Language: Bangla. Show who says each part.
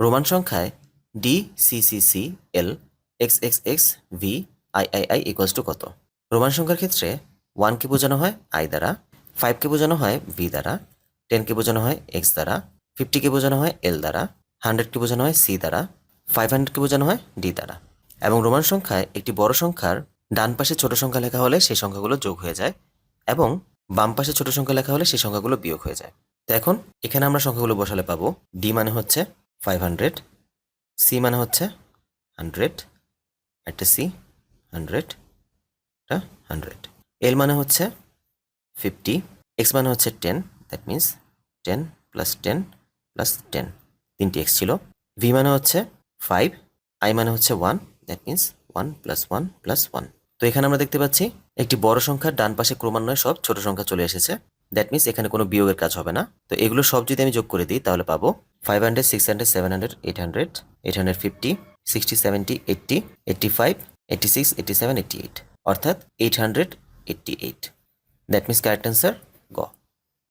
Speaker 1: রোমান সংখ্যায় D C C C L X X X V I I I equals to কত? রোমান সংখ্যার ক্ষেত্রে 1কে বোঝানো হয় আই দ্বারা, 5কে বোঝানো হয় ভি দ্বারা, 10কে বোঝানো হয় এক্স দ্বারা, 50কে বোঝানো হয় এল দ্বারা, 100কে বোঝানো হয় সি দ্বারা, 500কে বোঝানো হয় ডি দ্বারা। এবং রোমান সংখ্যায় একটি বড় সংখ্যার ডান পাশে ছোট সংখ্যা লেখা হলে সেই সংখ্যাগুলো যোগ হয়ে যায় এবং বাম পাশে ছোট সংখ্যা লেখা হলে সেই সংখ্যাগুলো বিয়োগ হয়ে যায়। তো এখন এখানে আমরা সংখ্যাগুলো বসালে পাবো ডি মানে হচ্ছে 500, সি মানে হচ্ছে 100, একটা সি 100, একটা 100, এল মানে হচ্ছে 50, এক্স মানে হচ্ছে 10, দ্যাট মিন্স 10 প্লাস 10 প্লাস 10, 3টি এক্স ছিল। ভি মানে হচ্ছে 5, আই মানে হচ্ছে 1, দ্যাট মিন্স 1 প্লাস 1 প্লাস 1। তো এখানে আমরা দেখতে পাচ্ছি একটি বড় সংখ্যার ডান পাশে ক্রমান্বয়ে সব ছোট সংখ্যা চলে এসেছে, দ্যাট মিন্স এখানে কোনো বিয়োগের কাজ হবে না। তো এগুলো সব যদি আমি যোগ করে দিই তাহলে পাবো 500, 600, 700, 800, 850, 60, 70, 80, 85, 86, 87, 88, অর্থাৎ 888। দ্যাট মিন্স কারেক্ট অ্যান্সার গ।